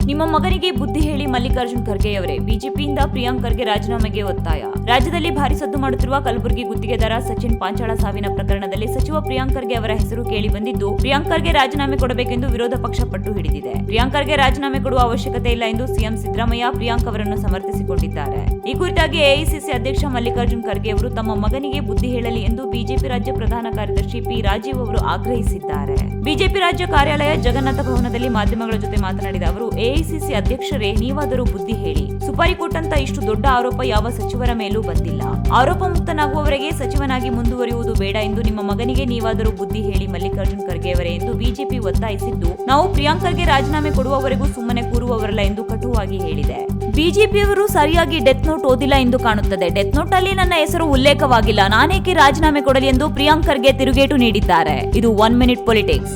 ನಿಮ್ಮ ಮಗನಿಗೆ ಬುದ್ಧಿ ಹೇಳಿ ಮಲ್ಲಿಕಾರ್ಜುನ್ ಖರ್ಗೆ ಅವರೇ. ಬಿಜೆಪಿಯಿಂದ ಪ್ರಿಯಾಂಕ್ ಖರ್ಗೆ ರಾಜೀನಾಮೆಗೆ ಒತ್ತಾಯ. ರಾಜ್ಯದಲ್ಲಿ ಭಾರಿ ಸದ್ದು ಮಾಡುತ್ತಿರುವ ಕಲಬುರಗಿ ಗುತ್ತಿಗೆದಾರ ಸಚಿನ್ ಪಾಂಚಾಳ ಸಾವಿನ ಪ್ರಕರಣದಲ್ಲಿ ಸಚಿವ ಪ್ರಿಯಾಂಕ್ ಖರ್ಗೆ ಅವರ ಹೆಸರು ಕೇಳಿ ಬಂದಿದ್ದು, ಪ್ರಿಯಾಂಕ್ ಖರ್ಗೆ ರಾಜೀನಾಮೆ ಕೊಡಬೇಕೆಂದು ವಿರೋಧ ಪಕ್ಷ ಪಟ್ಟು ಹಿಡಿದಿದೆ. ಪ್ರಿಯಾಂಕ್ ಖರ್ಗೆ ರಾಜೀನಾಮೆ ಕೊಡುವ ಅವಶ್ಯಕತೆ ಇಲ್ಲ ಎಂದು ಸಿಎಂ ಸಿದ್ದರಾಮಯ್ಯ ಪ್ರಿಯಾಂಕ್ ಅವರನ್ನು ಸಮರ್ಥಿಸಿಕೊಂಡಿದ್ದಾರೆ. ಈ ಕುರಿತಾಗಿ ಎಐಸಿಸಿ ಅಧ್ಯಕ್ಷ ಮಲ್ಲಿಕಾರ್ಜುನ್ ಖರ್ಗೆ ಅವರು ತಮ್ಮ ಮಗನಿಗೆ ಬುದ್ಧಿ ಹೇಳಲಿ ಎಂದು ಬಿಜೆಪಿ ರಾಜ್ಯ ಪ್ರಧಾನ ಕಾರ್ಯದರ್ಶಿ ಪಿ ರಾಜೀವ್ ಅವರು ಆಗ್ರಹಿಸಿದ್ದಾರೆ. ಬಿಜೆಪಿ ರಾಜ್ಯ ಕಾರ್ಯಾಲಯ ಜಗನ್ನಾಥ ಭವನದಲ್ಲಿ ಮಾಧ್ಯಮಗಳ ಜೊತೆ ಮಾತನಾಡಿದ ಅವರು, ಎಐಸಿಸಿ ಅಧ್ಯಕ್ಷರೇ, ನೀವಾದರೂ ಬುದ್ಧಿ ಹೇಳಿ. ಸುಪಾರಿ ಕೊಟ್ಟಂತ ಇಷ್ಟು ದೊಡ್ಡ ಆರೋಪ ಯಾವ ಸಚಿವರ ಮೇಲೂ ಬಂದಿಲ್ಲ. ಆರೋಪ ಮುಕ್ತನಾಗುವವರೆಗೆ ಸಚಿವನಾಗಿ ಮುಂದುವರಿಯುವುದು ಬೇಡ ಎಂದು ನಿಮ್ಮ ಮಗನಿಗೆ ನೀವಾದರೂ ಬುದ್ಧಿ ಹೇಳಿ ಮಲ್ಲಿಕಾರ್ಜುನ್ ಖರ್ಗೆ ಅವರೇ ಎಂದು ಬಿಜೆಪಿ ಒತ್ತಾಯಿಸಿದ್ದು, ನಾವು ಪ್ರಿಯಾಂಕ್ ಖರ್ಗೆ ರಾಜೀನಾಮೆ ಕೊಡುವವರೆಗೂ ಸುಮ್ಮನೆ ಕೂರುವವರಲ್ಲ ಎಂದು ಕಟುವಾಗಿ ಹೇಳಿದೆ. ಬಿಜೆಪಿಯವರು ಸರಿಯಾಗಿ ಡೆತ್ ನೋಟ್ ಓದಿಲ್ಲ ಎಂದು ಕಾಣುತ್ತದೆ. ಡೆತ್ ನೋಟ್ ಅಲ್ಲಿ ನನ್ನ ಹೆಸರು ಉಲ್ಲೇಖವಾಗಿಲ್ಲ, ನಾನೇಕೆ ರಾಜೀನಾಮೆ ಕೊಡಲಿ ಎಂದು ಪ್ರಿಯಾಂಕ್ ಖರ್ಗೆ ತಿರುಗೇಟು ನೀಡಿದ್ದಾರೆ. ಇದು 1 ಮಿನಿಟ್ ಪೊಲಿಟಿಕ್ಸ್.